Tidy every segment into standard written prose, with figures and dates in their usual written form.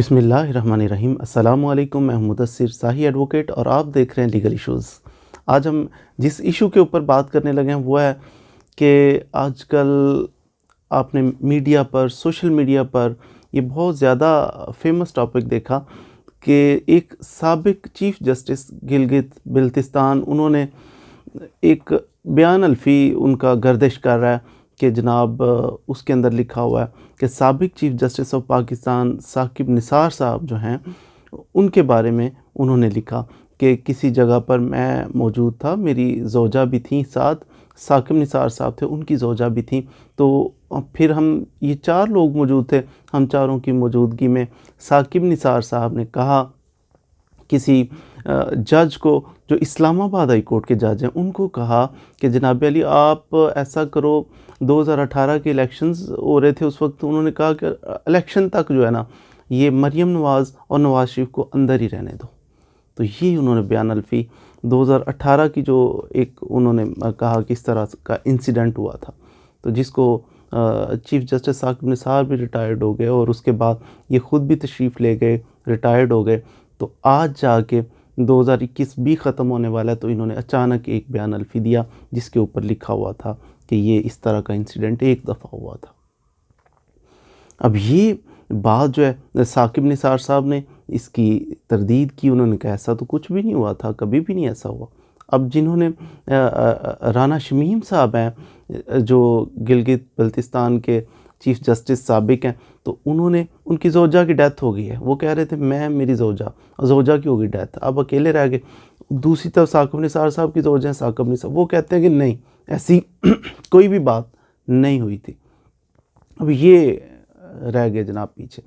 बिस्मिल्लाहिर्रहमानिर्रहीम। अस्सलामुअलैकुम। मैं मुदस्सिर शाही एडवोकेट और आप देख रहे हैं लीगल इश्यूज़। आज हम जिस इशू के ऊपर बात करने लगे हैं वो है कि आजकल आपने मीडिया पर, सोशल मीडिया पर ये बहुत ज़्यादा फेमस टॉपिक देखा कि एक साबिक चीफ़ जस्टिस गिलगित बिल्तिस्तान, उन्होंने एक बयान अल्फ़ी उनका गर्दिश कर रहा है कि जनाब उसके अंदर लिखा हुआ है कि साबिक chief justice of Pakistan Saqib Nisar साहब जो हैं, उनके बारे में उन्होंने लिखा कि किसी जगह पर मैं मौजूद था, मेरी ज़ौजा भी थी साथ, साकिब निसार साहब थे, उनकी ज़ौजा भी थी। तो फिर हम ये 4 लोग मौजूद थे। हम चारों की मौजूदगी में साकिब निसार साहब ने कहा किसी जज को, जो इस्लामाबाद हाई कोर्ट के जज हैं, उनको कहा कि जनाब अली आप ऐसा करो, 2018 के इलेक्शंस हो रहे थे उस वक्त, उन्होंने कहा कि इलेक्शन तक जो है ना, ये मरियम नवाज़ और नवाज़ शरीफ को अंदर ही रहने दो। तो ये उन्होंने बयान अल्फ़ी 2018 की जो एक उन्होंने कहा कि इस तरह का इंसिडेंट हुआ था, तो जिसको चीफ़ जस्टिस साकिब निसार भी रिटायर्ड हो गए और उसके बाद ये ख़ुद भी तशरीफ़ ले गए, रिटायर्ड हो गए। तो आज जाके 2021 भी ख़त्म होने वाला है, तो इन्होंने अचानक एक बयान अल्फ़ी दिया जिसके ऊपर लिखा हुआ था कि ये इस तरह का इंसिडेंट एक दफ़ा हुआ था। अब ये बात जो है साकिब निसार साहब ने इसकी तरदीद की, उन्होंने कहा ऐसा तो कुछ भी नहीं हुआ था, कभी भी नहीं ऐसा हुआ। अब जिन्होंने राना शमीम साहब हैं जो गिलगित बल्तिस्तान के चीफ़ जस्टिस साबिक हैं, तो उन्होंने, उनकी ज़ौजा की डेथ हो गई है, वो कह रहे थे मैं, मेरी ज़ौजा की हो गई डेथ, अब अकेले रह गए। दूसरी तरफ साकिब निसार साहब की ज़ौजा हैं, साकिब निसार, वो कहते हैं कि नहीं, ऐसी कोई भी बात नहीं हुई थी। अब ये रह गए जनाब पीछे।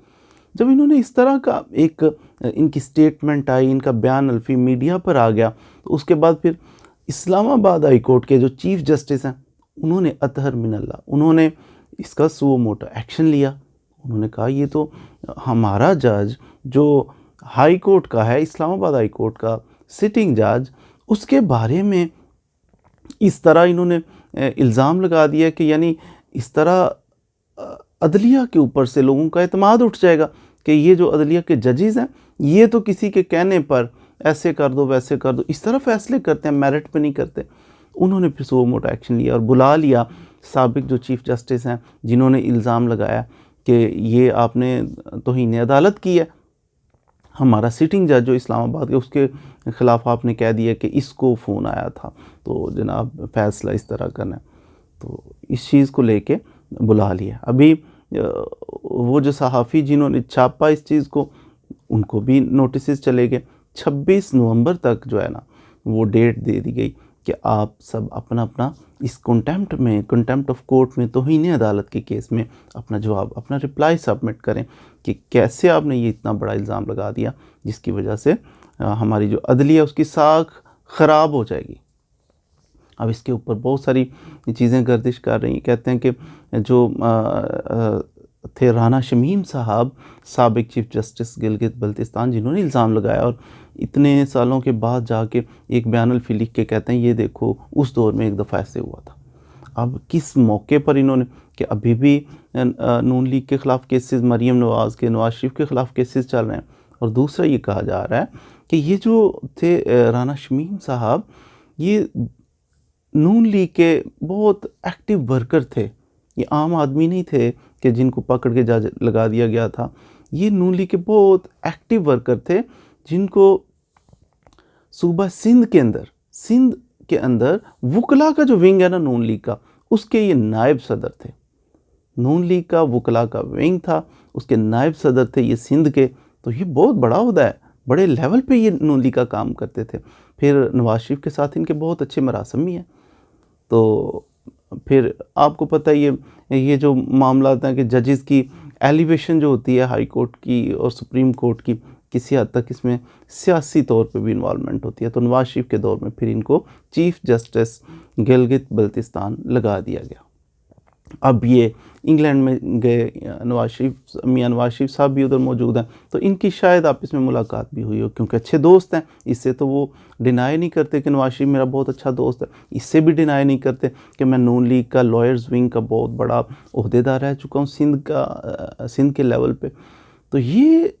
जब इन्होंने इस तरह का एक इनकी स्टेटमेंट आई, इनका बयान अल्फ़ी मीडिया पर आ गया, तो उसके बाद फिर इस्लामाबाद हाई कोर्ट के जो चीफ़ जस्टिस हैं, उन्होंने अतहर मिनल्लाह, उन्होंने इसका सुओ मोटो एक्शन लिया। उन्होंने कहा ये तो हमारा जज जो हाई कोर्ट का है, इस्लामाबाद हाई कोर्ट का सिटिंग जज, उसके बारे में इस तरह इन्होंने इल्ज़ाम लगा दिया कि यानी इस तरह अदलिया के ऊपर से लोगों का एतमाद उठ जाएगा कि ये जो अदलिया के जजेस हैं, ये तो किसी के कहने पर ऐसे कर दो, वैसे कर दो, इस तरह फ़ैसले करते हैं, मेरिट पे नहीं करते। उन्होंने फिर सुओ मोटो एक्शन लिया और बुला लिया साबिक जो चीफ़ जस्टिस हैं, जिन्होंने इल्ज़ाम लगाया कि ये आपने तौहीन अदालत की है, हमारा सिटिंग जज जो इस्लामाबाद के, उसके ख़िलाफ़ आपने कह दिया कि इसको फ़ोन आया था, तो जनाब फ़ैसला इस तरह करना है। तो इस चीज़ को लेके बुला लिया। अभी वो जो सहाफ़ी जिन्होंने छापा इस चीज़ को, उनको भी नोटिस चले गए। 26 नवंबर तक जो है ना, वो डेट दे दी गई कि आप सब अपना अपना इस कंटेम्प्ट ऑफ कोर्ट में, तौहीन अदालत के केस में अपना जवाब, अपना रिप्लाई सबमिट करें कि कैसे आपने ये इतना बड़ा इल्ज़ाम लगा दिया जिसकी वजह से हमारी जो अदलिया है उसकी साख ख़राब हो जाएगी। अब इसके ऊपर बहुत सारी चीज़ें गर्दिश कर रही हैं। कहते हैं कि जो थे राना शमीम साहब, साबिक चीफ़ जस्टिस गिलगित बल्तिस्तान, जिन्होंने इल्ज़ाम लगाया और इतने सालों के बाद जाके एक बयान अल्फ़ी लिख के कहते हैं ये देखो उस दौर में एक दफ़ा ऐसे हुआ था। अब किस मौके पर इन्होंने, कि अभी भी नून लीग के ख़िलाफ़ केसेस, मरियम नवाज़ के, नवाज़ शरीफ के ख़िलाफ़ केसेस चल रहे हैं। और दूसरा ये कहा जा रहा है कि ये जो थे राना शमीम साहब, ये नून लीग के बहुत एक्टिव वर्कर थे, ये आम आदमी नहीं थे कि जिनको पकड़ के जज लगा दिया गया था। ये नून लीग के बहुत एक्टिव वर्कर थे जिनको सूबा सिंध के अंदर वुकला का जो विंग है ना नून लीग का, उसके ये नायब सदर थे। नून लीग का वुकला का विंग था, उसके नायब सदर थे ये सिंध के। तो ये बहुत बड़ा ओहदा है, बड़े लेवल पे ये नून लीग का काम करते थे। फिर नवाज़ शरीफ के साथ इनके बहुत अच्छे मरासम भी हैं। तो फिर आपको पता ही है ये जो मामला हैं कि जजेस की एलिवेशन जो होती है हाई कोर्ट की और सुप्रीम कोर्ट की, किसी हद तक इसमें सियासी तौर पे भी इन्वॉल्वमेंट होती है। तो नवाज़ शरीफ के दौर में फिर इनको चीफ़ जस्टिस गिलगित बल्तिस्तान लगा दिया गया। अब ये इंग्लैंड में गए, मियाँ नवाज़ शरीफ साहब भी उधर मौजूद हैं, तो इनकी शायद आपस में मुलाकात भी हुई हो, क्योंकि अच्छे दोस्त हैं। इससे तो वो डिनाई नहीं करते कि नवाज़ शरीफ मेरा बहुत अच्छा दोस्त है, इससे भी डिनाई नहीं करते कि मैं नून लीग का लॉयर्स विंग का बहुत बड़ा ओहदेदार रह चुका हूँ सिंध के लेवल पे। तो ये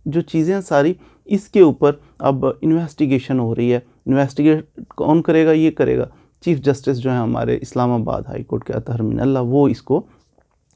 जो चीज़ें हैं सारी, इसके ऊपर अब इन्वेस्टिगेशन हो रही है। इन्वेस्टिगेट कौन करेगा? ये करेगा चीफ़ जस्टिस जो है हमारे इस्लामाबाद हाई कोर्ट के अतहर मिनल्ला, वो इसको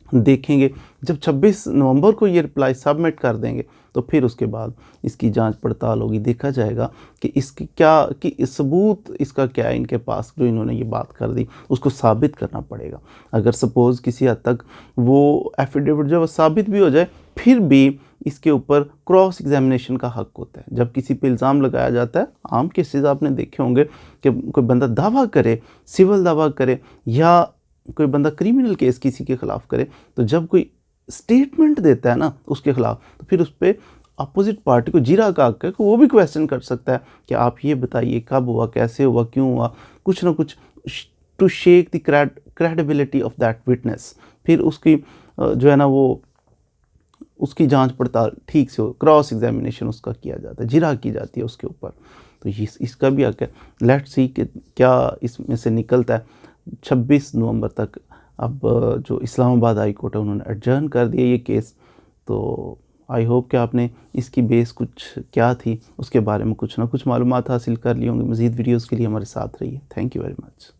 देखेंगे। जब 26 नवंबर को ये रिप्लाई सबमिट कर देंगे तो फिर उसके बाद इसकी जांच पड़ताल होगी, देखा जाएगा कि इसकी क्या कि सबूत इसका क्या है इनके पास, जो इन्होंने ये बात कर दी उसको साबित करना पड़ेगा। अगर सपोज़ किसी हद तक वो एफिडेविट जो है वो साबित भी हो जाए, फिर भी इसके ऊपर क्रॉस एग्जामिनेशन का हक होता है। जब किसी पे इल्ज़ाम लगाया जाता है, आम केसेस आपने देखे होंगे कि कोई बंदा दावा करे, सिविल दावा करे या कोई बंदा क्रिमिनल केस किसी के ख़िलाफ़ करे, तो जब कोई स्टेटमेंट देता है ना उसके ख़िलाफ़, तो फिर उस पर अपोजिट पार्टी को जीरा काग कर वो भी क्वेश्चन कर सकता है कि आप ये बताइए कब हुआ, कैसे हुआ, क्यों हुआ, कुछ ना कुछ, to shake the credibility of that witness. फिर उसकी जो है ना वो उसकी जांच पड़ताल ठीक से हो, क्रॉस एग्जामिनेशन उसका किया जाता है, जिरा की जाती है उसके ऊपर। तो इसका भी हक है। लेट्स सी कि क्या इसमें से निकलता है। 26 नवंबर तक अब जो इस्लामाबाद हाई कोर्ट है उन्होंने एडजर्न कर दिया ये केस। तो आई होप कि आपने इसकी बेस कुछ क्या थी उसके बारे में कुछ ना कुछ मालूमात हासिल कर ली होंगी। मज़ीद वीडियोज़ के लिए हमारे साथ रहिए। Thank you very much.